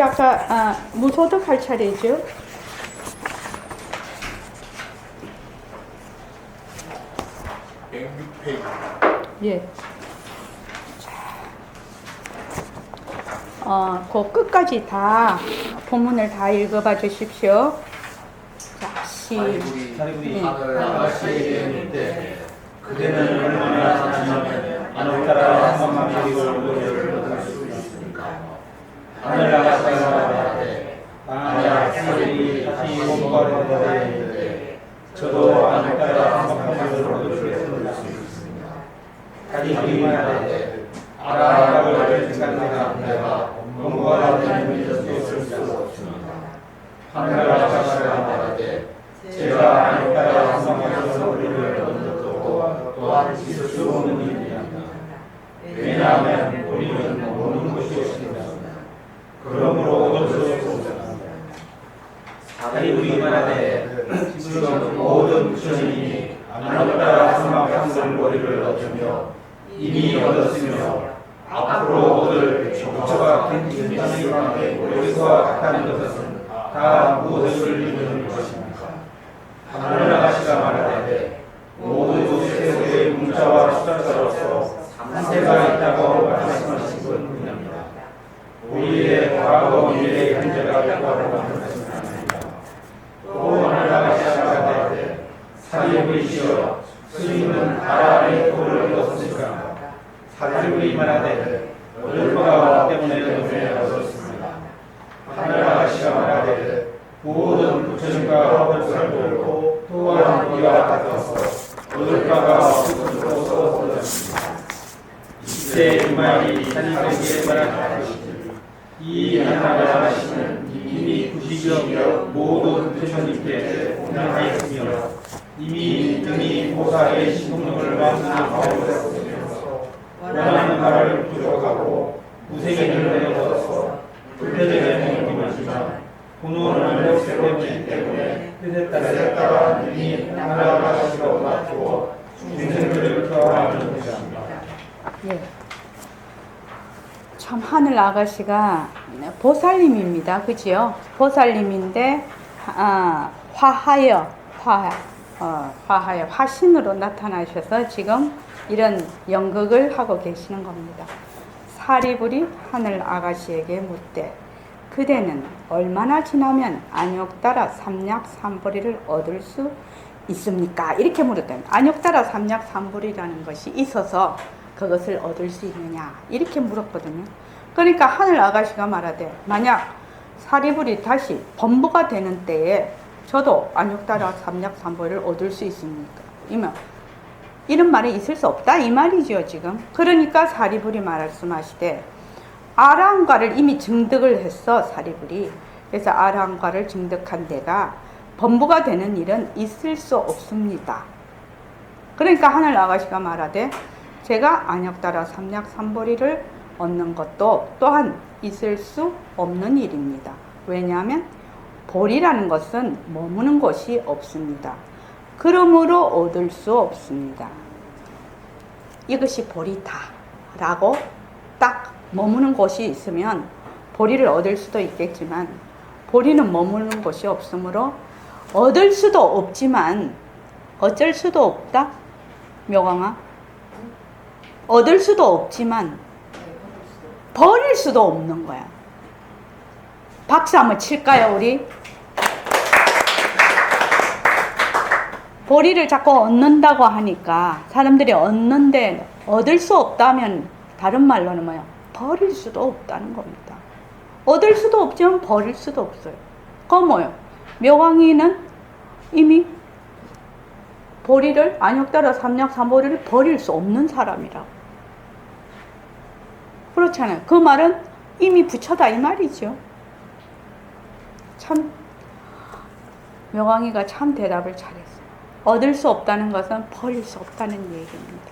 우리 아까 무소득 할 차례죠. 예. 그 끝까지 다 본문을 다 읽어봐 주십시오. 자, 사리불이 하늘 때 그대는 얼마나 지나면 하늘 따라 한번만 그리고 노래를 얻을 수 있습니까? 하늘 아가씨가 말하되 만약 사리불이 다시 공부하려 되는데 저도 하늘 따라 한번만 그리고 얻을 수 있습니다. 사리불이 말하되 아라를 생각하는 내가 공부하려 되는 것도 있을 수 없습니다. 하늘 아가씨가 말하되 제가 하늘 따라 한번만 우리를 얻는 것도 또한 있을 수 없는 일입니다. 왜냐하면 우리는 모르는 것이 없습니다. 그러므로 얻을 수 없습니다. 사리불이 말하되 지금 모든 부처님이 하늘 따라 한번만 우리를 얻으며 이미 얻었으며 앞으로 얻을 부처가 굉장히 많게 우리와 같다는 것은 다 무엇을 이루는 것입니까? 하늘 아가씨가 말하되 모두 세세의 문자와 숫자로서 3세가 있다고 말씀하신 분입니다. 우리의 과거, 미래, 현재가 있다고 말씀하신 분입니다. 또 하늘 아가씨가 말하되 사리불이시여 스님은 아라의 도를 얻었으니까 사리불이 말하되 얻을 바가 없기 때문에 눈에 얻었습니다. 하늘 아가씨가 말하되 모든 부처님과 법을 들고 또한 이와 같아서 얻을 바가 없어서 얻었습니다. 이때 이 말이 사리불에게 말한 것이지 이 하늘 아가씨는 이미 구시적 모든 부처님께 공양하였으며 이미 등이 보살의 신동력을 완수하고 있으면서 원하는 바를 부족하고 무생인을 얻어서 불편하게 느끼지만 본원을 했기 때문에 뜻에 따라 이미 하늘 아가씨가 맞추고 중생들을 교화하는 것입니다. 예. 참 하늘 아가씨가 보살님입니다. 그지요? 보살님인데 화신으로 나타나셔서 지금 이런 연극을 하고 계시는 겁니다. 사리불이 하늘 아가씨에게 묻되 그대는 얼마나 지나면 안욕따라 삼략삼보리를 얻을 수 있습니까? 이렇게 물었더니 안욕따라 삼략삼보리라는 것이 있어서 그것을 얻을 수 있느냐 이렇게 물었거든요. 그러니까 하늘 아가씨가 말하되 만약 사리불이 다시 범부가 되는 때에 저도 안욕따라 삼략삼보리를 얻을 수 있습니까? 이런 말이 있을 수 없다 이 말이죠 지금. 그러니까 사리불이 말씀하시되 아라한과를 이미 증득을 했어 사리불이. 그래서 아라한과를 증득한 데가 범부가 되는 일은 있을 수 없습니다. 그러니까 하늘 아가씨가 말하되 제가 안욕따라 삼략삼보리를 얻는 것도 또한 있을 수 없는 일입니다. 왜냐하면 보리라는 것은 머무는 곳이 없습니다. 그러므로 얻을 수 없습니다. 이것이 보리다 라고 딱 머무는 곳이 있으면 보리를 얻을 수도 있겠지만 보리는 머무는 곳이 없으므로 얻을 수도 없지만 어쩔 수도 없다? 묘광아? 얻을 수도 없지만 버릴 수도 없는 거야. 박수 한번 칠까요 우리? 보리를 자꾸 얻는다고 하니까 사람들이 얻는데 얻을 수 없다면 다른 말로는 뭐야? 버릴 수도 없다는 겁니다. 얻을 수도 없지만 버릴 수도 없어요. 그건 뭐예요? 묘광이는 이미 보리를 안욕따라 삼략삼보리를 버릴 수 없는 사람이라고. 그렇잖아요. 그 말은 이미 부처다 이 말이죠. 참 묘광이가 참 대답을 잘했어요. 얻을 수 없다는 것은 버릴 수 없다는 얘기입니다.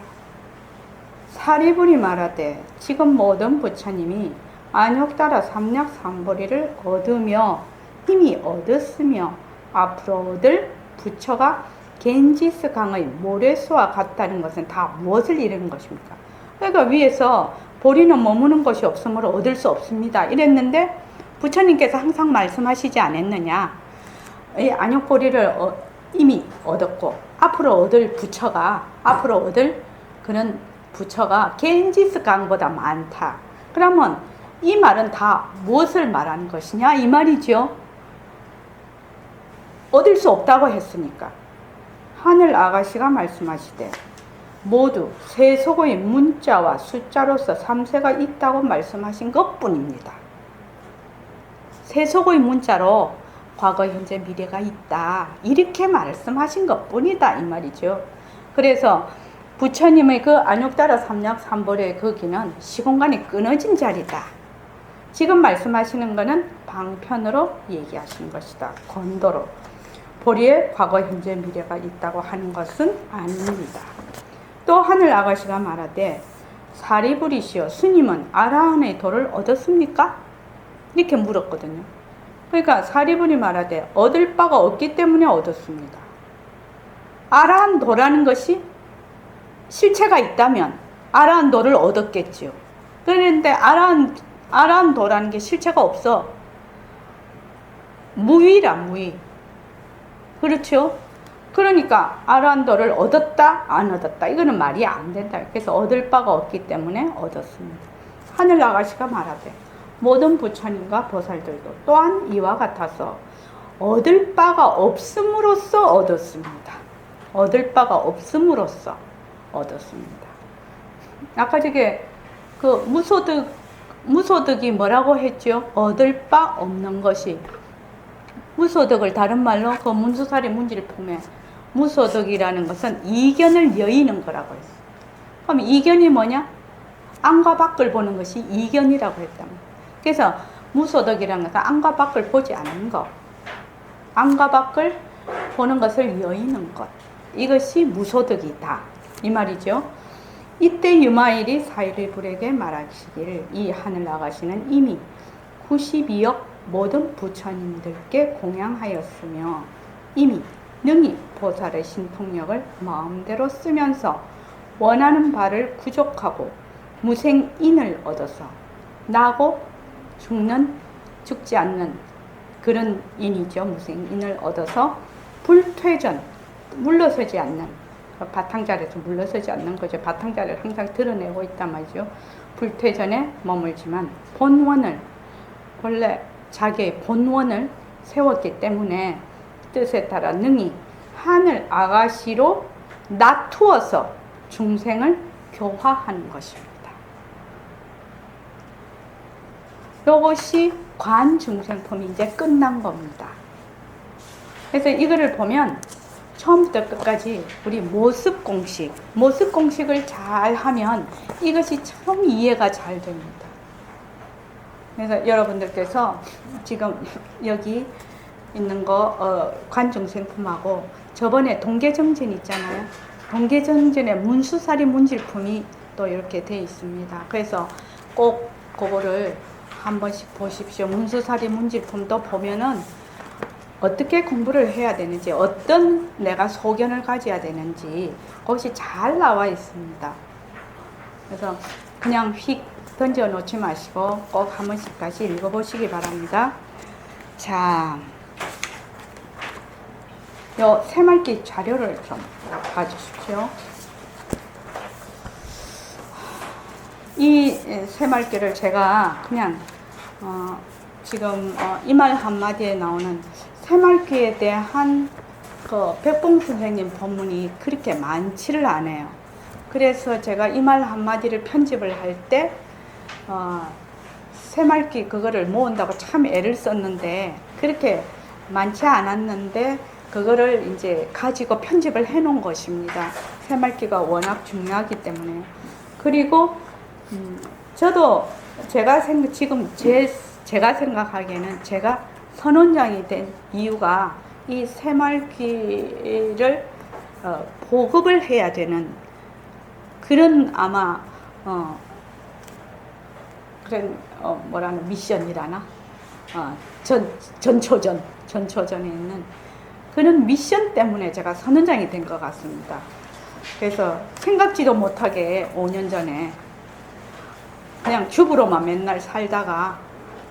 사리불이 말하되 지금 모든 부처님이 안욕따라 삼략삼보리를 얻으며 이미 얻었으며 앞으로 얻을 부처가 겐지스 강의 모래수와 같다는 것은 다 무엇을 이루는 것입니까? 그러니까 위에서 보리는 머무는 것이 없으므로 얻을 수 없습니다 이랬는데 부처님께서 항상 말씀하시지 않았느냐. 이 안욕보리를 이미 얻었고 앞으로 얻을 그런 부처가 겐지스 강보다 많다. 그러면 이 말은 다 무엇을 말하는 것이냐 이 말이죠. 얻을 수 없다고 했으니까. 하늘 아가씨가 말씀하시되 모두 세속의 문자와 숫자로서 삼세가 있다고 말씀하신 것뿐입니다. 세속의 문자로 과거, 현재, 미래가 있다. 이렇게 말씀하신 것뿐이다 이 말이죠. 그래서 부처님의 그 안욕다라 삼략삼보리의 거기는 시공간이 끊어진 자리다. 지금 말씀하시는 것은 방편으로 얘기하시는 것이다. 건도로. 보리에 과거, 현재, 미래가 있다고 하는 것은 아닙니다. 또 하늘 아가씨가 말하되 사리부리시여 스님은 아라한의 도를 얻었습니까? 이렇게 물었거든요. 그러니까 사리부리 말하되 얻을 바가 없기 때문에 얻었습니다. 아라한 도라는 것이 실체가 있다면 아라한 도를 얻었겠지요. 그런데 아라한 도라는 게 실체가 없어. 무위라 무위. 그렇죠? 그러니까 아라한 도를 얻었다 안 얻었다 이거는 말이 안 된다. 그래서 얻을 바가 없기 때문에 얻었습니다. 하늘 아가씨가 말하되 모든 부처님과 보살들도 또한 이와 같아서 얻을 바가 없음으로써 얻었습니다. 얻을 바가 없음으로써 얻었습니다. 아까 저게 그 무소득이 뭐라고 했죠? 얻을 바 없는 것이. 무소득을 다른 말로 그 문수사리 문질품에 무소득이라는 것은 이견을 여의는 거라고 했어요. 그럼 이견이 뭐냐? 안과 밖을 보는 것이 이견이라고 했답니다. 그래서 무소득이라는 것은 안과 밖을 보지 않는 것, 안과 밖을 보는 것을 여의는 것, 이것이 무소득이다 이 말이죠. 이때 유마일이 사리불에게 말하시기를 이 하늘 아가씨는 이미 92억 모든 부처님들께 공양하였으며 이미 능히 보살의 신통력을 마음대로 쓰면서 원하는 바를 구족하고 무생인을 얻어서 나고 죽지 않는 그런 인이죠. 무생인을 얻어서 불퇴전, 물러서지 않는, 바탕자리에서 물러서지 않는 거죠. 바탕자리를 항상 드러내고 있단 말이죠. 불퇴전에 머물지만 본원을, 원래 자기의 본원을 세웠기 때문에 뜻에 따라 능히 하늘 아가씨로 놔두어서 중생을 교화하는 것입니다. 이것이 관중생품이 이제 끝난 겁니다. 그래서 이거를 보면 처음부터 끝까지 우리 모습공식을 잘 하면 이것이 참 이해가 잘 됩니다. 그래서 여러분들께서 지금 여기 있는 거 관중생품하고 저번에 동계정진 있잖아요. 동계정진의 문수사리 문질품이 또 이렇게 돼 있습니다. 그래서 꼭 그거를 한 번씩 보십시오. 문수사리 문질품도 보면은 어떻게 공부를 해야 되는지, 어떤 내가 소견을 가져야 되는지 그것이 잘 나와 있습니다. 그래서 그냥 휙 던져 놓지 마시고 꼭 한 번씩 다시 읽어보시기 바랍니다. 자, 요 새말기 자료를 좀 봐주십시오. 이 새말기를 제가 그냥 지금 이 말 한마디에 나오는 새말기에 대한 그 백봉 선생님 본문이 그렇게 많지를 않아요. 그래서 제가 이 말 한마디를 편집을 할 때 새말기 그거를 모은다고 참 애를 썼는데 그렇게 많지 않았는데 그거를 이제 가지고 편집을 해 놓은 것입니다. 새말기가 워낙 중요하기 때문에. 그리고 저도 제가 생각하기에는 제가 선원장이 된 이유가 이 새말기를 보급을 해야 되는 그런 아마 그런 뭐라는 미션이라나 전초전에 있는 그런 미션 때문에 제가 선원장이 된 것 같습니다. 그래서 생각지도 못하게 5년 전에 그냥 주부로만 맨날 살다가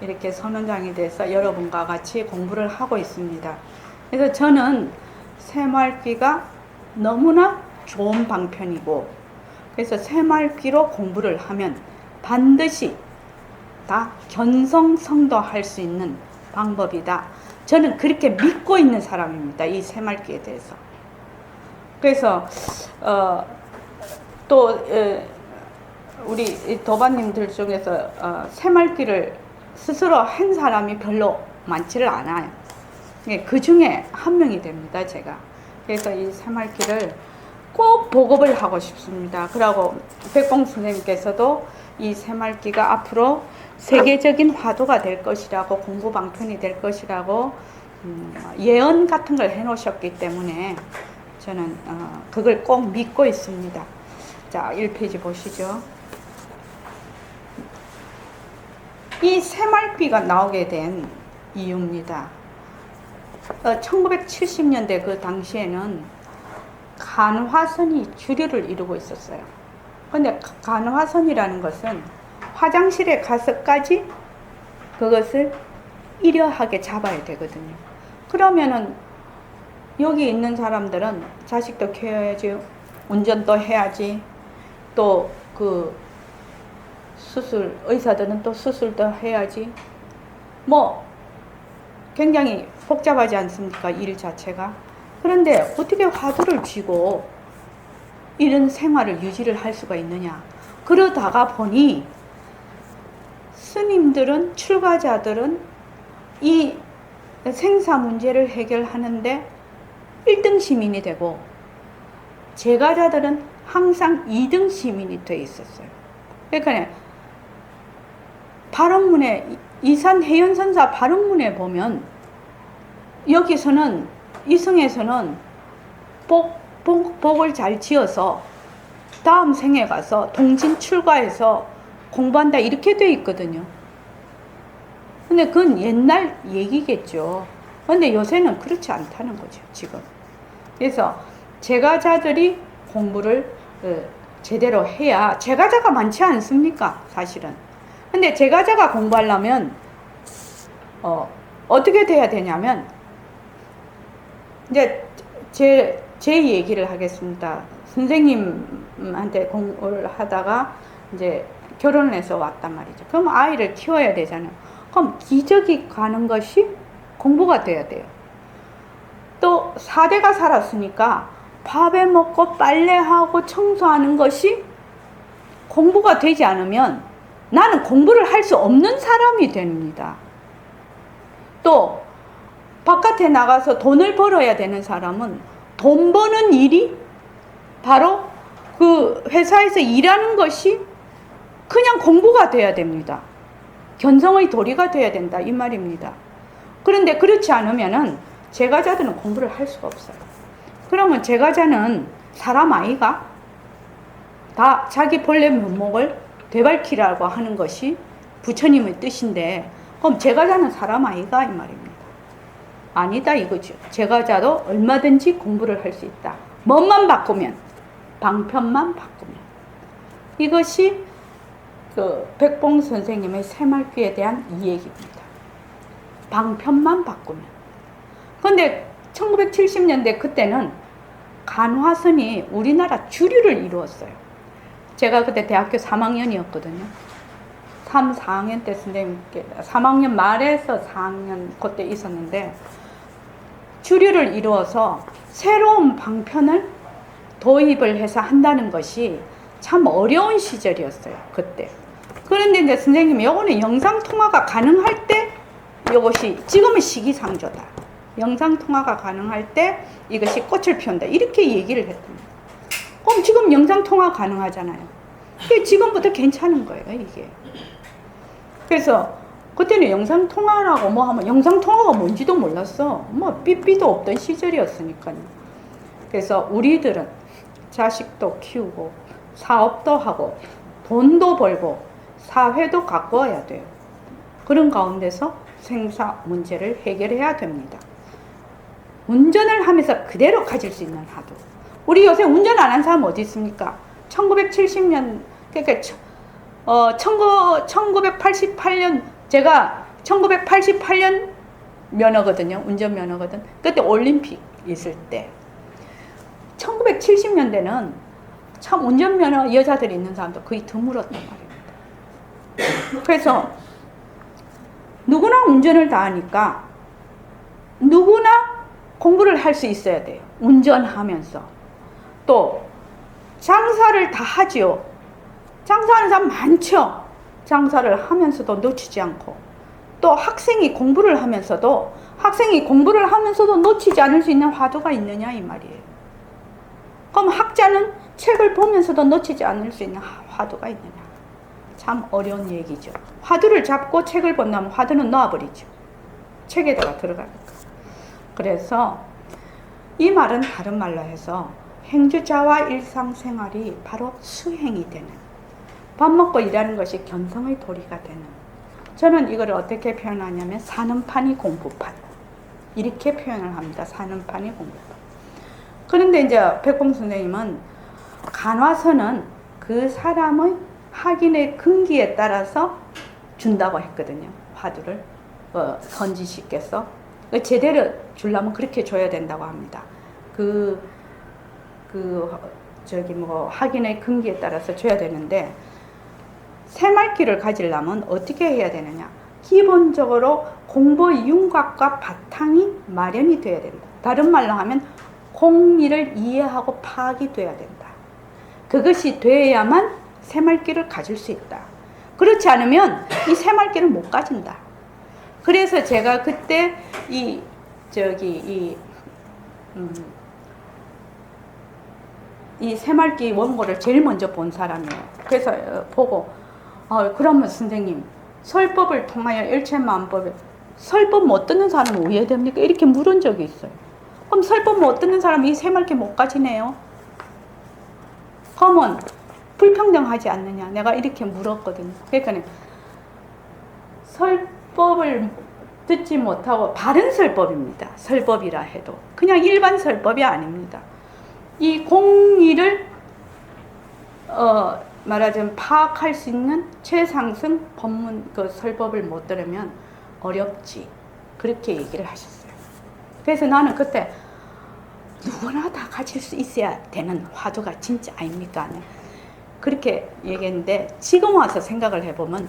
이렇게 선원장이 돼서 여러분과 같이 공부를 하고 있습니다. 그래서 저는 새말귀가 너무나 좋은 방편이고, 그래서 새말귀로 공부를 하면 반드시 다 견성성도할 수 있는 방법이다. 저는 그렇게 믿고 있는 사람입니다. 이 새말귀에 대해서. 그래서 우리 도반님들 중에서 새말귀를 스스로 한 사람이 별로 많지를 않아요. 그 중에 한 명이 됩니다, 제가. 그래서 이 새말귀를 꼭 보급을 하고 싶습니다. 그리고 백봉 선생님께서도 이 새말귀가 앞으로 세계적인 화두가 될 것이라고, 공부 방편이 될 것이라고 예언 같은 걸 해놓으셨기 때문에 저는 그걸 꼭 믿고 있습니다. 자, 1페이지 보시죠. 이 새말귀가 나오게 된 이유입니다. 1970년대 그 당시에는 간화선이 주류를 이루고 있었어요. 근데 간화선이라는 것은 화장실에 가서까지 그것을 일여하게 잡아야 되거든요. 그러면은 여기 있는 사람들은 자식도 키워야지, 운전도 해야지, 또 그 수술, 의사들은 또 수술도 해야지, 뭐 굉장히 복잡하지 않습니까, 일 자체가. 그런데 어떻게 화두를 쥐고 이런 생활을 유지를 할 수가 있느냐. 그러다가 보니 스님들은, 출가자들은 이 생사 문제를 해결하는데 1등 시민이 되고, 제가자들은 항상 2등 시민이 돼 있었어요. 그러니까 발언문에, 이산해연선사 발언문에 보면 여기서는, 이승에서는 복을 잘 지어서 다음 생에 가서 동진 출가해서 공부한다, 이렇게 돼 있거든요. 근데 그건 옛날 얘기겠죠. 근데 요새는 그렇지 않다는 거죠, 지금. 그래서 제가자들이 공부를 제대로 해야, 제가자가 많지 않습니까, 사실은. 근데 제가자가 공부하려면 어떻게 돼야 되냐면, 이제 제 얘기를 하겠습니다. 선생님한테 공부를 하다가 이제 결혼을 해서 왔단 말이죠. 그럼 아이를 키워야 되잖아요. 그럼 기저귀 가는 것이 공부가 돼야 돼요. 또 4대가 살았으니까 밥에 먹고 빨래하고 청소하는 것이 공부가 되지 않으면 나는 공부를 할 수 없는 사람이 됩니다. 또 바깥에 나가서 돈을 벌어야 되는 사람은 돈 버는 일이 바로 그 회사에서 일하는 것이 그냥 공부가 돼야 됩니다. 견성의 도리가 돼야 된다, 이 말입니다. 그런데 그렇지 않으면은 제가자들은 공부를 할 수가 없어요. 그러면 제가자는 사람 아이가 다 자기 본래 면목을 되밟히라고 하는 것이 부처님의 뜻인데, 그럼 제가자는 사람 아이가, 이 말입니다. 아니다, 이거죠. 제가자도 얼마든지 공부를 할 수 있다. 뭐만 바꾸면, 방편만 바꾸면. 이것이 그 백봉 선생님의 새말귀에 대한 이야기입니다. 방편만 바꾸면. 그런데 1970년대 그때는 간화선이 우리나라 주류를 이루었어요. 제가 그때 대학교 3학년이었거든요. 3, 4학년 때 선생님께, 3학년 말에서 4학년 그때 있었는데, 주류를 이루어서 새로운 방편을 도입을 해서 한다는 것이 참 어려운 시절이었어요, 그때. 그런데 이제 선생님이 요거는 영상통화가 가능할 때 이것이, 지금은 시기상조다. 영상통화가 가능할 때 이것이 꽃을 피운다, 이렇게 얘기를 했답니다. 그럼 지금 영상통화 가능하잖아요. 지금부터 괜찮은 거예요, 이게. 그래서 그때는 영상통화라고 뭐 하면 영상통화가 뭔지도 몰랐어. 뭐 삐삐도 없던 시절이었으니까요. 그래서 우리들은 자식도 키우고 사업도 하고 돈도 벌고 사회도 가꾸어야 돼요. 그런 가운데서 생사 문제를 해결해야 됩니다. 운전을 하면서 그대로 가질 수 있는 화두. 우리 요새 운전 안 한 사람 어디 있습니까? 1970년, 그러니까 1988년 제가 1988년 면허거든요. 운전면허거든. 그때 올림픽 있을 때. 1970년대는 참 운전면허 여자들이 있는 사람도 거의 드물었단 말입니다. 그래서 누구나 운전을 다 하니까 누구나 공부를 할 수 있어야 돼요. 운전하면서. 또 장사를 다 하지요. 장사하는 사람 많죠. 장사를 하면서도 놓치지 않고, 또 학생이 공부를 하면서도 놓치지 않을 수 있는 화두가 있느냐 이 말이에요. 그럼 학자는 책을 보면서도 놓치지 않을 수 있는 화두가 있느냐. 참 어려운 얘기죠. 화두를 잡고 책을 본다면 화두는 놔버리죠. 책에다가 들어가니까. 그래서 이 말은 다른 말로 해서 행주자와 일상생활이 바로 수행이 되는, 밥 먹고 일하는 것이 견성의 도리가 되는, 저는 이걸 어떻게 표현하냐면 사는 판이 공부판, 이렇게 표현을 합니다. 사는 판이 공부판. 그런데 이제 백봉 선생님은 간화서는 그 사람의 학인의 근기에 따라서 준다고 했거든요. 화두를 선지식께서 제대로 주려면 그렇게 줘야 된다고 합니다. 학인의 근기에 따라서 줘야 되는데, 새말기를 가지려면 어떻게 해야 되느냐. 기본적으로 공부의 윤곽과 바탕이 마련이 돼야 된다. 다른 말로 하면 공리를 이해하고 파악이 돼야 된다. 그것이 돼야만 새말기를 가질 수 있다. 그렇지 않으면 이 새말기를 못 가진다. 그래서 제가 그때 이 새말기 원고를 제일 먼저 본 사람이에요. 그래서 보고 그러면 선생님, 설법을 통하여 일체만법에 설법 못 듣는 사람은 왜 됩니까? 이렇게 물은 적이 있어요. 그럼 설법 못 듣는 사람이 이 새말기 못 가지네요. 그러면 불평등하지 않느냐? 내가 이렇게 물었거든요. 그러니까 설법을 듣지 못하고, 바른 설법입니다. 설법이라 해도 그냥 일반 설법이 아닙니다. 이 공리를 말하자면 파악할 수 있는 최상승 법문 설법을 못 들으면 어렵지, 그렇게 얘기를 하셨어요. 그래서 나는 그때 누구나 다 가질 수 있어야 되는 화두가 진짜 아닙니까? 그렇게 얘기했는데, 지금 와서 생각을 해보면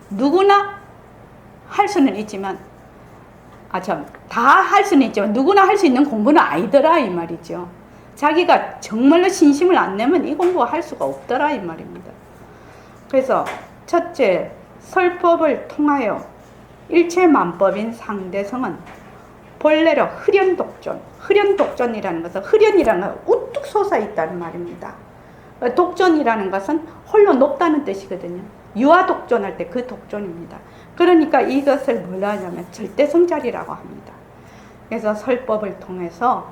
누구나 할 수는 있지만, 다 할 수는 있지만 누구나 할 수 있는 공부는 아니더라 이 말이죠. 자기가 정말로 신심을 안 내면 이 공부 할 수가 없더라 이 말입니다. 그래서 첫째, 설법을 통하여 일체만법인 상대성은 본래로 흑연독존, 흑연독존이라는 것은, 흑연이라는 건 우뚝 솟아 있다는 말입니다. 독존이라는 것은 홀로 높다는 뜻이거든요. 유아독존할 때 그 독존입니다. 그러니까 이것을 뭐라 하냐면 절대성자리라고 합니다. 그래서 설법을 통해서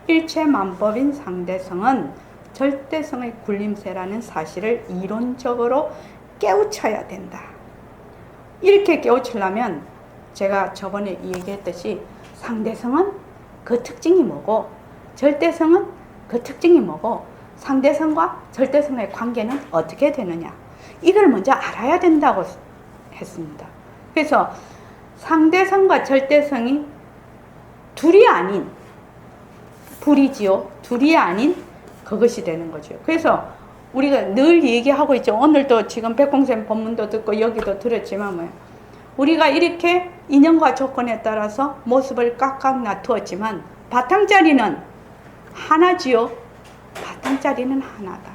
일체만법인 상대성은 절대성의 군림세라는 사실을 이론적으로 깨우쳐야 된다. 이렇게 깨우치려면 제가 저번에 얘기했듯이 상대성은 그 특징이 뭐고, 절대성은 그 특징이 뭐고, 상대성과 절대성의 관계는 어떻게 되느냐, 이걸 먼저 알아야 된다고 했습니다. 그래서 상대성과 절대성이 둘이 아닌, 불이지요. 둘이 아닌 그것이 되는 거죠. 그래서 우리가 늘 얘기하고 있죠. 오늘도 지금 백공쌤 법문도 듣고 여기도 들었지만 뭐예요. 우리가 이렇게 인연과 조건에 따라서 모습을 깍깍 놔두었지만 바탕자리는 하나지요. 바탕자리는 하나다.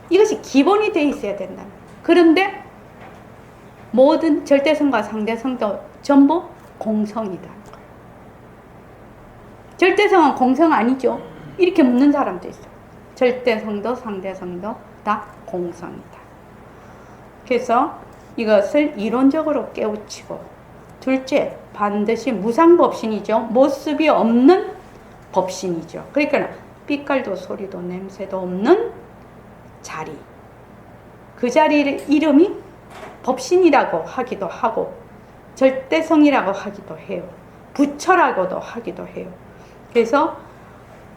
이것이 기본이 돼 있어야 된다. 그런데 모든 절대성과 상대성도 전부 공성이다. 절대성은 공성 아니죠. 이렇게 묻는 사람도 있어요. 절대성도 상대성도 다 공성이다. 그래서 이것을 이론적으로 깨우치고, 둘째, 반드시 무상법신이죠. 모습이 없는 법신이죠. 그러니까 빛깔도 소리도 냄새도 없는 자리, 그 자리의 이름이 법신이라고 하기도 하고 절대성이라고 하기도 해요. 부처라고도 하기도 해요. 그래서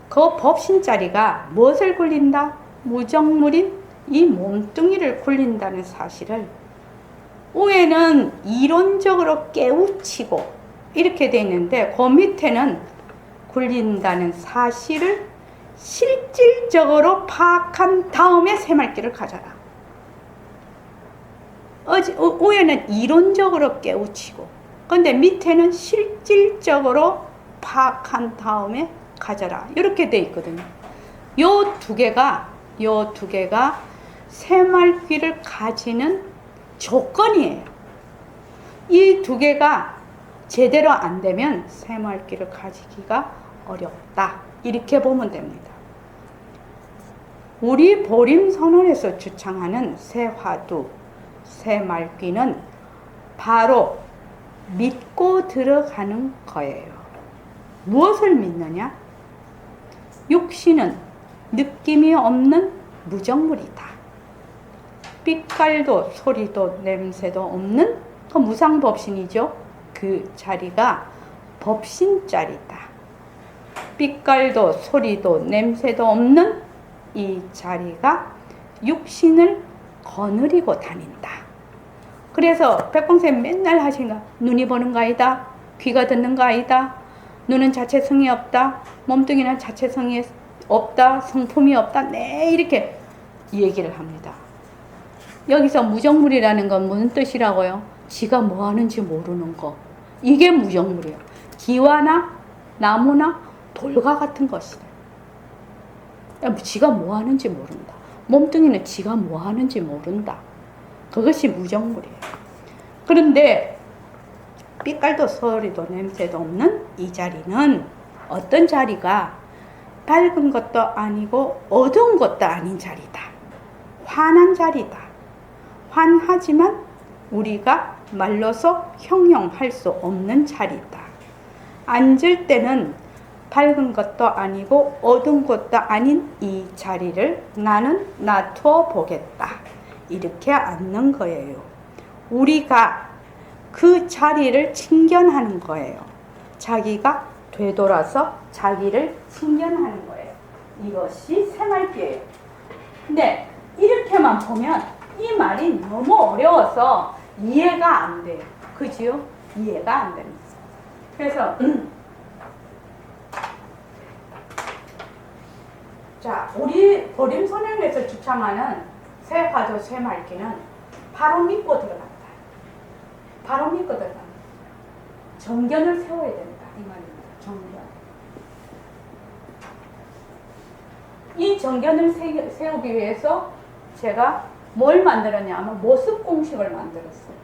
그 법신자리가 무엇을 굴린다? 무정물인 이 몸뚱이를 굴린다는 사실을 위에는 이론적으로 깨우치고 이렇게 돼 있는데 그 밑에는 굴린다는 사실을 실질적으로 파악한 다음에 새말귀를 가져라. 위에는 이론적으로 깨우치고 근데 밑에는 실질적으로 파악한 다음에 가져라. 이렇게 돼 있거든요. 요 두 개가 새말귀를 가지는 조건이에요. 이 두 개가 제대로 안 되면 새말귀를 가지기가 어렵다. 이렇게 보면 됩니다. 우리 보림선언에서 주창하는 새화두, 새말귀는 바로 믿고 들어가는 거예요. 무엇을 믿느냐? 육신은 느낌이 없는 무정물이다. 빛깔도 소리도 냄새도 없는 그 무상법신이죠. 그 자리가 법신자리다. 빛깔도 소리도 냄새도 없는 이 자리가 육신을 거느리고 다닌다. 그래서 백공쌤 맨날 하시는가? 눈이 보는 거 아니다. 귀가 듣는 거 아니다. 눈은 자체성이 없다. 몸뚱이는 자체성이 없다. 성품이 없다. 네, 이렇게 얘기를 합니다. 여기서 무정물이라는 건 무슨 뜻이라고요? 지가 뭐 하는지 모르는 거. 이게 무정물이에요. 기와나 나무나 돌과 같은 것이다. 지가 뭐 하는지 모른다. 몸뚱이는 지가 뭐 하는지 모른다. 그것이 무정물이에요. 그런데 빛깔도 소리도 냄새도 없는 이 자리는 어떤 자리가 밝은 것도 아니고 어두운 것도 아닌 자리다. 환한 자리다. 환하지만 우리가 말로서 형용할 수 없는 자리다. 앉을 때는 밝은 것도 아니고 어두운 것도 아닌 이 자리를 나는 놔두어 보겠다. 이렇게 앉는 거예요. 우리가 그 자리를 친견하는 거예요. 자기가 되돌아서 자기를 친견하는 거예요. 이것이 새말귀예요. 근데 이렇게만 보면 이 말이 너무 어려워서 이해가 안 돼요. 그지요? 이해가 안 됩니다. 그래서 자, 우리 보림선언에서 주창하는 새화두, 새말귀는 바로 믿고 들어간다. 바로 믿고 들어간다. 정견을 세워야 된다. 이 말입니다. 정견. 이 정견을 세우기 위해서 제가 뭘 만들었냐면 모습 공식을 만들었어요.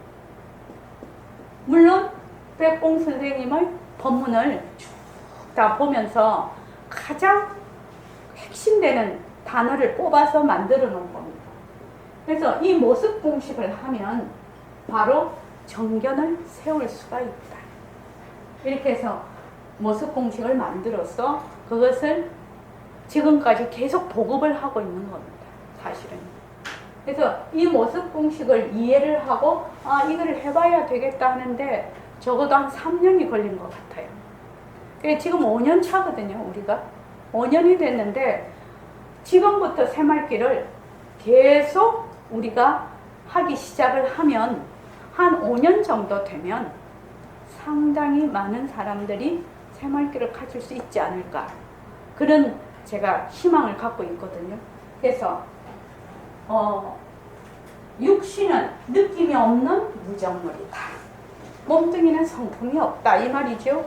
물론 백봉 선생님의 법문을 쭉 다 보면서 가장 핵심되는 단어를 뽑아서 만들어 놓은 겁니다. 그래서 이 모습 공식을 하면 바로 정견을 세울 수가 있다. 이렇게 해서 모습 공식을 만들어서 그것을 지금까지 계속 보급을 하고 있는 겁니다. 사실은. 그래서 이 모습 공식을 이해를 하고 이걸 해봐야 되겠다 하는데 적어도 한 3년이 걸린 것 같아요. 지금 5년 차거든요. 우리가 5년이 됐는데 지금부터 새말귀를 계속 우리가 하기 시작을 하면 한 5년 정도 되면 상당히 많은 사람들이 새말귀를 가질 수 있지 않을까, 그런 제가 희망을 갖고 있거든요. 그래서 육신은 느낌이 없는 무정물이다. 몸뚱이는 성품이 없다. 이 말이죠.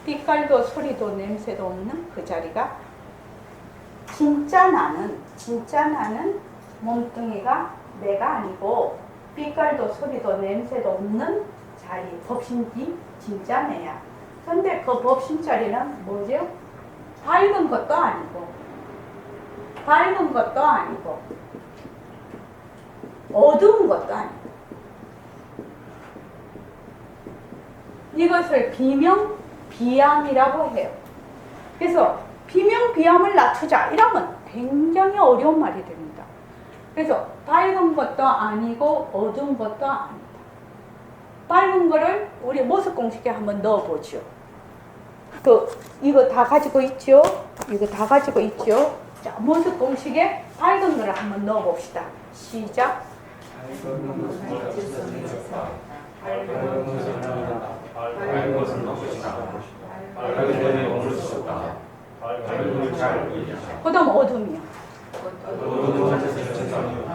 빛깔도 소리도 냄새도 없는 그 자리가 진짜 나는 몸뚱이가 내가 아니고 빛깔도 소리도 냄새도 없는 자리, 법신이 진짜 내야. 근데 그 법신 자리는 뭐죠? 밝은 것도 아니고 어두운 것도 아니고, 이것을 비명비암이라고 해요. 그래서 비명비암을 낮추자 이러면 굉장히 어려운 말이 됩니다. 그래서 밝은 것도 아니고 어두운 것도 아니다. 밝은 거를 우리 모습 공식에 한번 넣어보죠. 이거 다 가지고 있죠? 자, 모습 공식에 밝은 거를 한번 넣어봅시다. 시작. 밝은 것은 아니다. 밝은 것은 것이다. 밝은 것에 머물 수 없다. 밝은 것을 잘 보이냐. 그 다음 어둠이요. 어둠은 자체는 세상이 없다.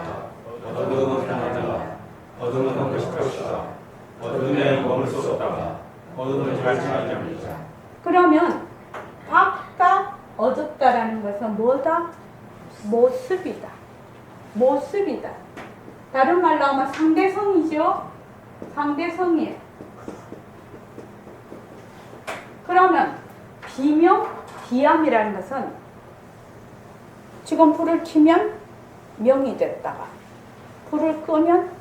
어둠은 하나다. 어둠은 것이다. 어둠에 머물 수 없다. 어둠을 잘 지키냐. 그러면 밝다, 어둡다라는 것은 뭐다? 모습이다. 모습이다. 다른 말로 하면 상대성이죠. 상대성이에요. 그러면 비명, 비암이라는 것은 지금 불을 켜면 명이 됐다가 불을 끄면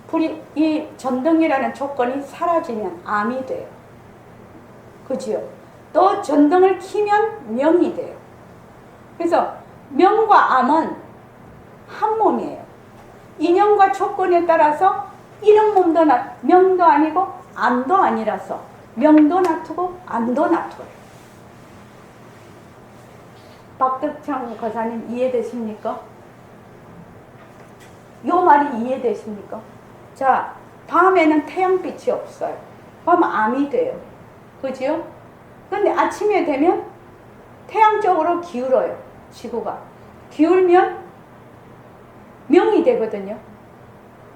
불이 이 전등이라는 조건이 사라지면 암이 돼요. 그지요? 또 전등을 켜면 명이 돼요. 그래서 명과 암은 한 몸이에요. 인연과 조건에 따라서 이런 몸도 명도 아니고 암도 아니라서 명도 놔두고 암도 놔둬요. 박덕창 거사님 이해되십니까? 요 말이 이해되십니까? 자, 밤에는 태양빛이 없어요. 그럼 암이 돼요. 그지요? 근데 아침에 되면 태양 쪽으로 기울어요. 지구가. 기울면 명이 되거든요.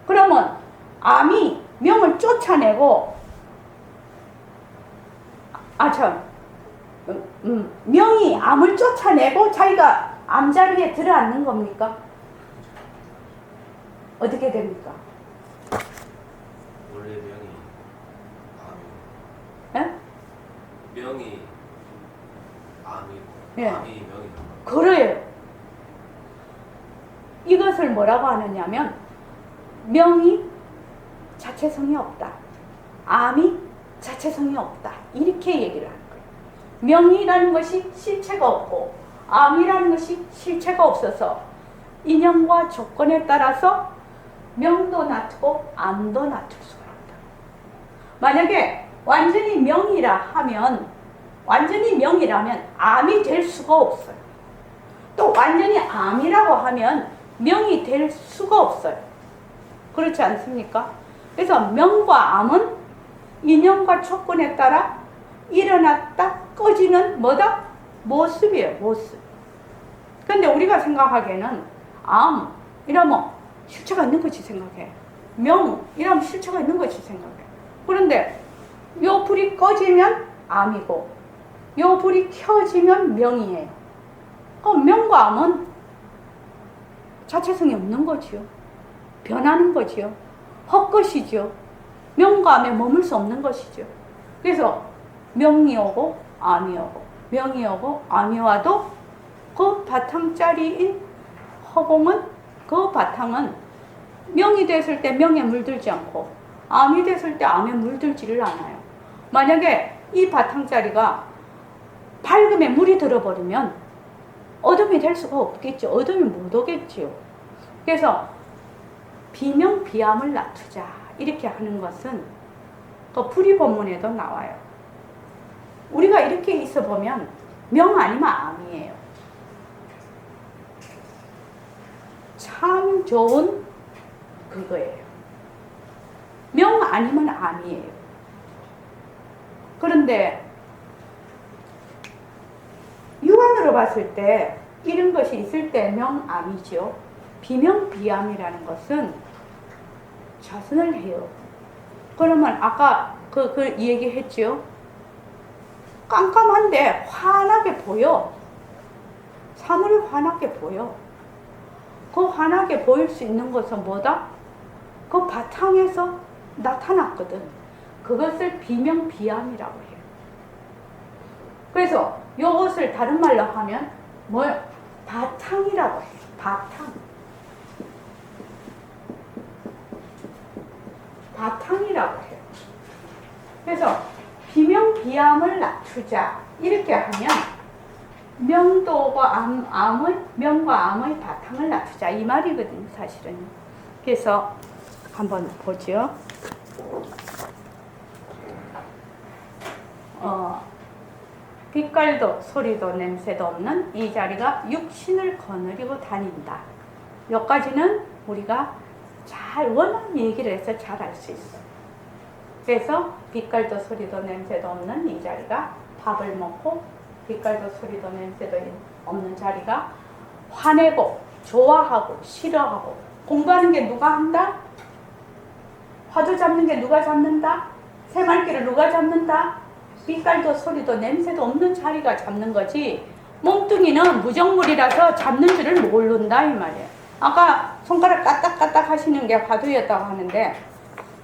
그러면 암이 명을 쫓아내고 명이 암을 쫓아내고 자기가 암자리에 들어앉는 겁니까? 어떻게 됩니까? 원래 명이 암이고 예? 명이 암이고 예. 암이 명이 그래요. 이것을 뭐라고 하느냐면 명이 자체성이 없다. 암이 자체성이 없다. 이렇게 얘기를 하는 거예요. 명이라는 것이 실체가 없고 암이라는 것이 실체가 없어서 인연과 조건에 따라서 명도 놔두고 암도 놔둘 수가 있다. 만약에 완전히 명이라면 암이 될 수가 없어요. 또 완전히 암이라고 하면 명이 될 수가 없어요. 그렇지 않습니까? 그래서 명과 암은 인연과 조건에 따라 일어났다 꺼지는 뭐다? 모습이에요. 모습. 근데 우리가 생각하기에는 암 이러면 실체가 있는 것이 생각해. 명 이러면 실체가 있는 것이 생각해. 그런데 요 불이 꺼지면 암이고 요 불이 켜지면 명이에요. 그럼 명과 암은 자체성이 없는 거지요. 변하는 거지요. 헛것이지요. 명과 암에 머물 수 없는 것이죠. 그래서 명이 오고 암이 오고 명이 오고 암이 와도 그 바탕자리인 허공은 그 바탕은 명이 됐을 때 명에 물들지 않고 암이 됐을 때 암에 물들지를 않아요. 만약에 이 바탕자리가 밝음에 물이 들어버리면 어둠이 될 수가 없겠죠. 어둠이 못 오겠지요. 그래서 비명 비암을 낮추자 이렇게 하는 것은 그 불이 본문에도 나와요. 우리가 이렇게 있어 보면 명 아니면 암이에요. 참 좋은 그거예요. 명 아니면 암이에요. 그런데 육안으로 봤을 때 이런 것이 있을 때 명암이죠. 비명비암이라는 것은 자선을 해요. 그러면 아까 그 얘기했죠. 깜깜한데 환하게 보여. 사물이 환하게 보여. 그 환하게 보일 수 있는 것은 뭐다? 그 바탕에서 나타났거든. 그것을 비명비암이라고 해요. 그래서 이것을 다른 말로 하면 뭐요? 바탕이라고 해요. 바탕. 바탕이라고 해요. 그래서 비명비암을 낮추자 이렇게 하면 명과 암의 바탕을 낮추자 이 말이거든요. 사실은. 그래서 한번 보죠. 빛깔도 소리도 냄새도 없는 이 자리가 육신을 거느리고 다닌다. 여기까지는 우리가 잘 워낙 얘기를 해서 잘 알 수 있어. 그래서 빛깔도 소리도 냄새도 없는 이 자리가 밥을 먹고 빛깔도 소리도 냄새도 없는 자리가 화내고 좋아하고 싫어하고 공부하는 게 누가 한다? 화두 잡는 게 누가 잡는다? 새말귀를 누가 잡는다? 빛깔도 소리도 냄새도 없는 자리가 잡는 거지. 몸뚱이는 무정물이라서 잡는 줄을 모른다 이 말이에요. 아까 손가락 까딱까딱 하시는 게 화두였다고 하는데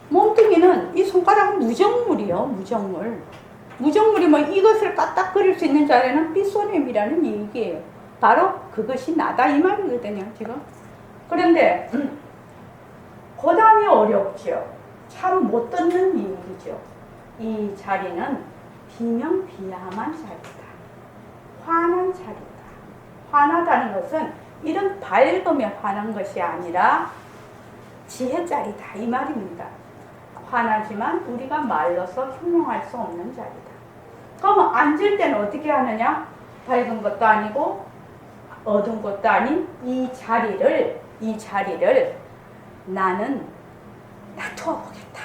몸뚱이는 이 손가락은 무정물이요. 무정물. 무정물이면 이것을 까딱거릴 수 있는 자리는 삐소냄이라는 얘기예요. 바로 그것이 나다 이 말이거든요. 지금. 그런데 그 다음이 어렵죠. 참 못 듣는 얘기죠. 이 자리는 비명비야한 자리다. 화난 자리다. 화나다는 것은 이런 밝음에 화난 것이 아니라 지혜 자리다 이 말입니다. 화나지만 우리가 말로서 형용할 수 없는 자리다. 그러면 앉을 때는 어떻게 하느냐? 밝은 것도 아니고 어두운 것도 아닌 이 자리를 나는 놔두어 보겠다.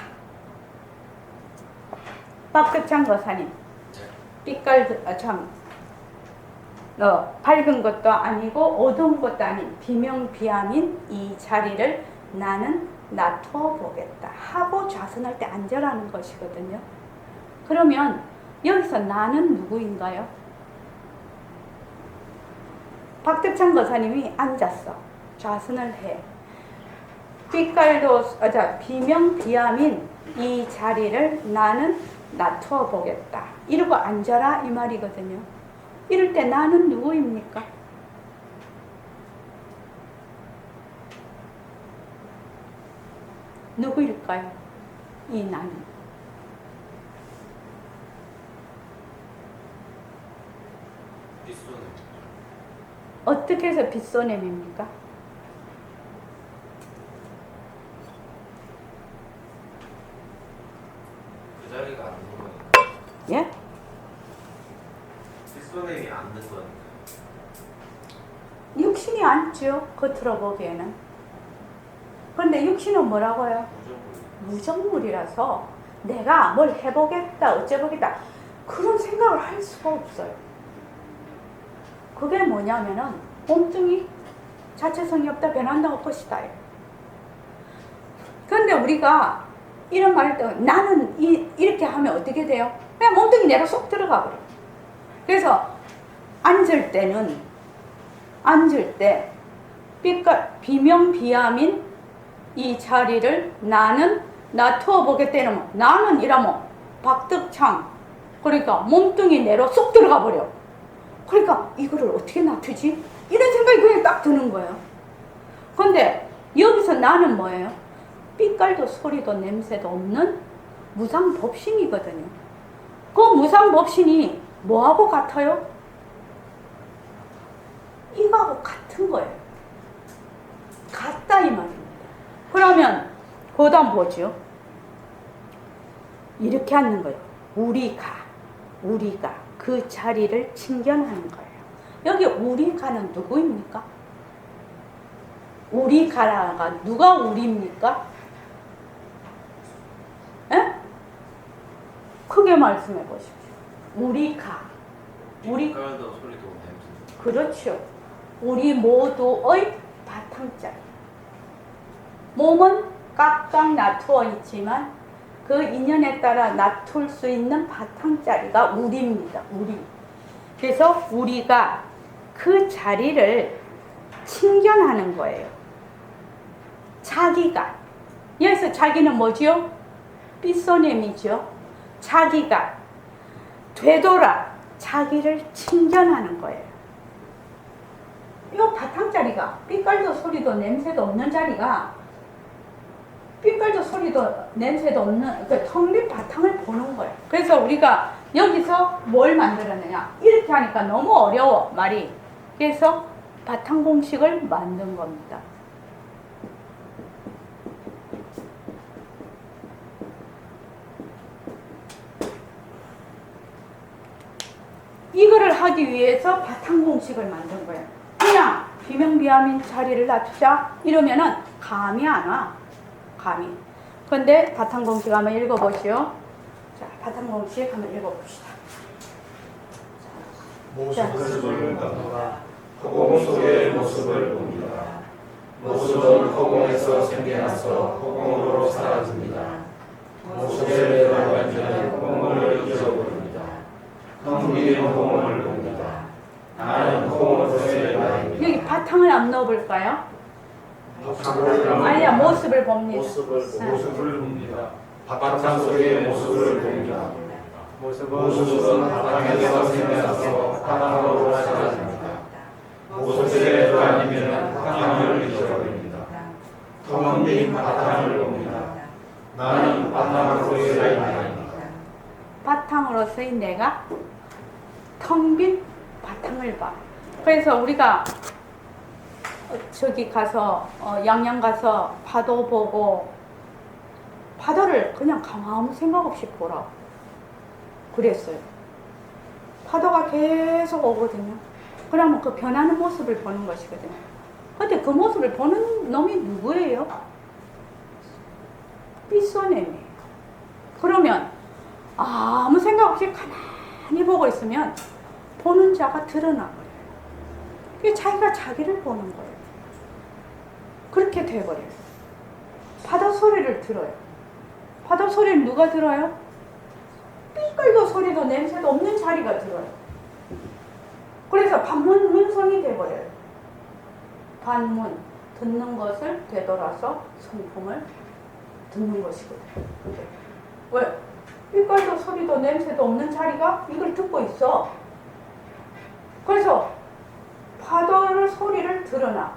박덕창 거사님, 밝은 것도 아니고 어두운 것도 아닌 비명비암인 이 자리를 나는 놔두어 보겠다 하고 좌선할 때 앉으라는 것이거든요. 그러면 여기서 나는 누구인가요? 박덕창 거사님이 앉았어. 좌선을 해. 비명비암인 이 자리를 나는 놔두어 보겠다. 이러고 앉아라 이 말이거든요. 이럴 때 나는 누구입니까? 누구일까요? 이 나는. 빗소는 어떻게 해서 빗소냄입니까? 그 자리가 앉는 거니까. 예? 빗소냄이 앉는 거니까. 육신이 앉죠. 겉으로 보기에는. 그런데 육신은 뭐라고요? 무정물이라서 내가 뭘 해보겠다 어째보겠다 그런 생각을 할 수가 없어요. 그게 뭐냐면은 몸뚱이 자체성이 없다 변한다고 것이다. 그런데 우리가 이런 말을 할 때 나는 이렇게 하면 어떻게 돼요? 그냥 몸뚱이 내로 쏙 들어가 버려. 그래서 앉을 때 비명비암인 이 자리를 나는 놔두어 보겠다는 나는 이라면 박덕창 그러니까 몸뚱이 내로 쏙 들어가 버려. 그러니까 이거를 어떻게 놔두지? 이런 생각이 그냥 딱 드는 거예요. 그런데 여기서 나는 뭐예요? 빛깔도 소리도 냄새도 없는 무상법신이거든요. 그 무상법신이 뭐하고 같아요? 이거하고 같은 거예요. 같다 이 말입니다. 그러면 그 다음 뭐죠? 이렇게 앉는 거예요. 우리가 그 자리를 친견하는 거예요. 여기 우리가는 누구입니까? 우리가가 누가 우리입니까? 에? 크게 말씀해 보십시오. 우리가 빛깔도 소리도 냄새. 그렇죠. 우리 모두의 바탕자리. 몸은 깍깍 놔두어 있지만 그 인연에 따라 놔둘 수 있는 바탕자리가 우리입니다. 우리. 그래서 우리가 그 자리를 친견하는 거예요. 자기가. 여기서 자기는 뭐죠? 삐소냄이죠. 자기가 되돌아 자기를 친견하는 거예요. 이 바탕자리가 빛깔도 소리도 냄새도 없는 자리가 빛깔도 소리도 냄새도 없는 그 텅 빈 바탕을 보는 거예요. 그래서 우리가 여기서 뭘 만들었느냐 이렇게 하니까 너무 어려워 말이. 그래서 바탕 공식을 만든 겁니다. 이거를 하기 위해서 바탕 공식을 만든 거예요. 그냥 비명비암인 자리를 놔두자 이러면은 감이 안 와. 감히. 근데 바탕공식 한번 읽어보시오. 자, 바탕공식 한번 읽어봅시다. 모습을 봅니다. 허공 속의 모습을 봅니다. 모습은 허공에서 생겨나서 허공으로 사라집니다. 모습에 들어가면 허공을 잊어버립니다. 텅 빈 허공을 봅니다. 나는 허공으로서의 나입니다. 여기 바탕을 안 넣어볼까요? 아니야, 모습을 봅니다. 모습을 봅니다. 바탕 속의 모습을 봅니다. 모습은 바탕에서 생겨나서 바탕으로 사라집니다. 모습에 들어가면 바탕을 잊어버립니다. 텅 빈 바탕을 봅니다. 나는 바탕으로서의 나입니다. 바탕으로서의 내가 텅 빈 바탕을 봐. 그래서 우리가 저기 가서 양양 가서 파도 보고 파도를 그냥 아무 생각 없이 보라 그랬어요. 파도가 계속 오거든요. 그러면 그 변하는 모습을 보는 것이거든요. 근데 그 모습을 보는 놈이 누구예요? 삐소냄이에요. 그러면 아무 생각 없이 가만히 보고 있으면 보는 자가 드러나 버려요. 그게 자기가 자기를 보는 거예요. 그렇게 돼버려요. 파도 소리를 들어요. 파도 소리를 누가 들어요? 삐끌도 소리도 냄새도 없는 자리가 들어요. 그래서 반문 문성이 돼버려요. 반문, 듣는 것을 되돌아서 성품을 듣는 것이거든요. 왜? 삐끌도 소리도 냄새도 없는 자리가 이걸 듣고 있어. 그래서 파도를 소리를 들으나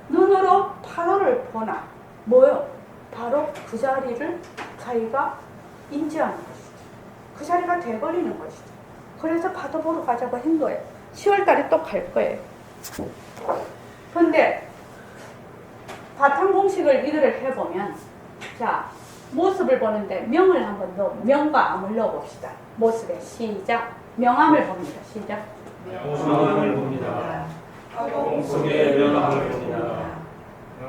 눈으로 파도를 보나 뭐요? 바로 그 자리를 자기가 인지하는 것이죠. 그 자리가 돼버리는 것이죠. 그래서 파도 보러 가자고 한 거예요. 10월달에 또 갈 거예요. 근데 바탕 공식을 이거를 해보면 자 모습을 보는데 명을 한번 명과 암을 넣어봅시다. 모습에 시작. 명암을 봅니다. 시작. 명암을 봅니다. 허공 속의 명암을 봅니다.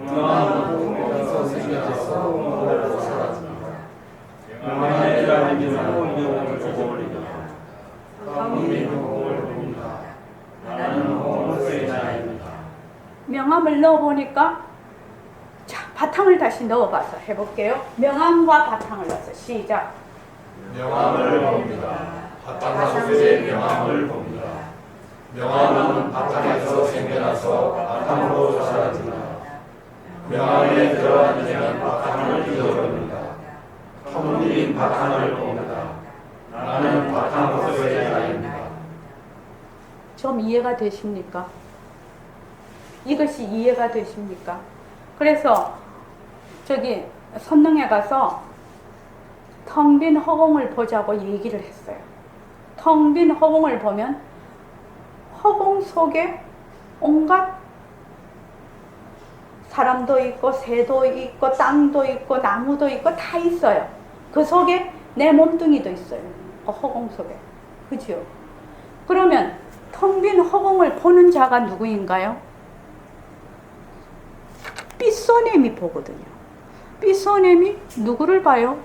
명암은 허공에서 생겨나서 허공으로 사라집니다. 명암에 들어가면 허공을 잊어버립니다. 텅 빈 허공을 봅니다. 나는 허공으로서의 나입니다. 명암을 넣어보니까 자 바탕을 다시 넣어봐서 해볼게요. 명암과 바탕을 넣어서 시작. 명암을 봅니다. 바탕 속의 명암을 봅니다. 명암은 바탕에서 생겨나서 바탕으로 사라집니다. 명암에 들어가면 바탕을 잊어버립니다. 텅 빈 바탕을 봅니다. 나는 바탕으로서의 나입니다. 좀 이해가 되십니까? 이것이 이해가 되십니까? 그래서 저기 선릉에 가서 텅 빈 허공을 보자고 얘기를 했어요. 텅 빈 허공을 보면 허공 속에 온갖 사람도 있고 새도 있고 땅도 있고 나무도 있고 다 있어요. 그 속에 내 몸뚱이도 있어요. 그 허공 속에. 그죠? 그러면 텅 빈 허공을 보는 자가 누구인가요? 삐소냄이 보거든요. 삐소냄이 누구를 봐요?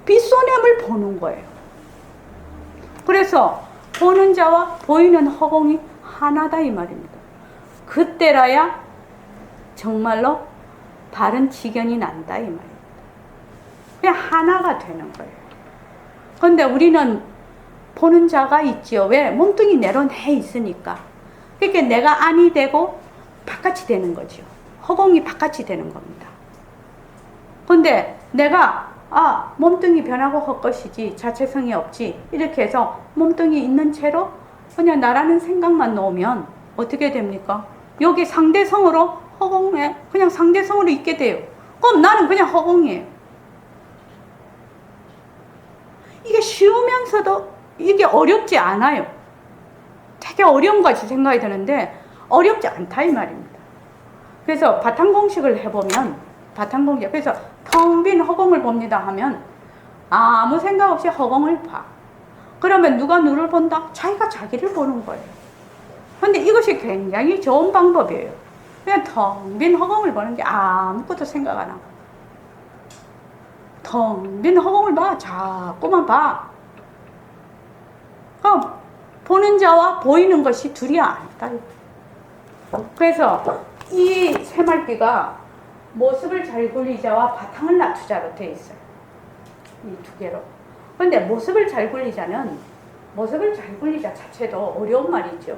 삐소냄을 보는 거예요. 그래서 보는 자와 보이는 허공이 하나다 이 말입니다. 그때라야 정말로 바른 지견이 난다 이 말입니다. 그냥 하나가 되는 거예요. 그런데 우리는 보는 자가 있지요. 왜? 몸뚱이 내려내 있으니까. 그러니까 내가 안이 되고 바깥이 되는 거죠. 허공이 바깥이 되는 겁니다. 그런데 내가 몸뚱이 변하고 헛것이지 자체성이 없지 이렇게 해서 몸뚱이 있는 채로 그냥 나라는 생각만 놓으면 어떻게 됩니까? 여기 상대성으로 허공에 그냥 상대성으로 있게 돼요. 그럼 나는 그냥 허공이에요. 이게 쉬우면서도 이게 어렵지 않아요. 되게 어려운 것이 생각이 드는데 어렵지 않다 이 말입니다. 그래서 바탕공식을 해보면 바탕공식 그래서 텅 빈 허공을 봅니다 하면 아무 생각 없이 허공을 봐. 그러면 누가 누를 본다? 자기가 자기를 보는 거예요. 근데 이것이 굉장히 좋은 방법이에요. 그냥 텅 빈 허공을 보는 게 아무것도 생각 안 하고 텅 빈 허공을 봐. 자꾸만 봐. 그럼 보는 자와 보이는 것이 둘이 아니다. 그래서 이 새말귀가 모습을 잘 굴리자와 바탕을 낮추자로 되어 있어요. 이 두 개로. 그런데 모습을 잘 굴리자는 모습을 잘 굴리자 자체도 어려운 말이죠.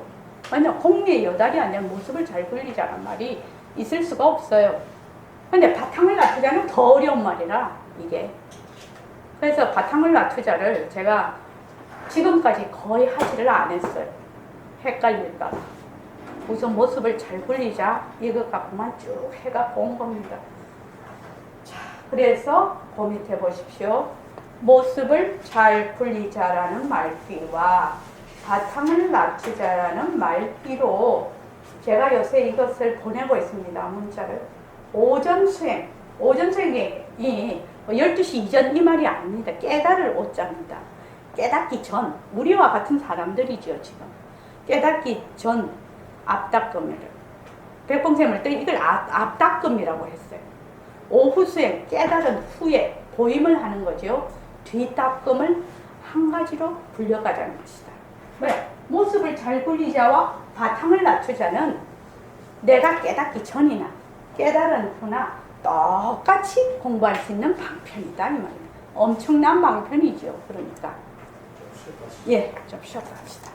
왜냐면 공미의 여달이 아니라 모습을 잘 굴리자란 말이 있을 수가 없어요. 근데 바탕을 낮추자는 더 어려운 말이라 이게. 그래서 바탕을 낮추자를 제가 지금까지 거의 하지를 안 했어요. 헷갈릴까 봐. 우선 모습을 잘 굴리자 이것 갖고만 쭉 해갖고 온 겁니다. 자, 그래서 그 밑에 보십시오. 모습을 잘 굴리자라는 말귀와 바탕을 낮추자라는 말귀로 제가 요새 이것을 보내고 있습니다. 문자를. 오전 수행이 12시 이전 이 말이 아닙니다. 깨달을 오자입니다. 깨닫기 전, 우리와 같은 사람들이죠, 지금. 깨닫기 전 앞닦음을. 백봉쌤을 때 이걸 앞닦음이라고 했어요. 오후 수행, 깨달은 후에 보임을 하는 거죠. 뒤닦음을 한 가지로 불려가자는 것이다. 왜? 모습을 잘 굴리자와 바탕을 낮추자는 내가 깨닫기 전이나 깨달은 후나 똑같이 공부할 수 있는 방편이다 이 말이에요. 엄청난 방편이죠. 그러니까 좀 쉬었다 합시다.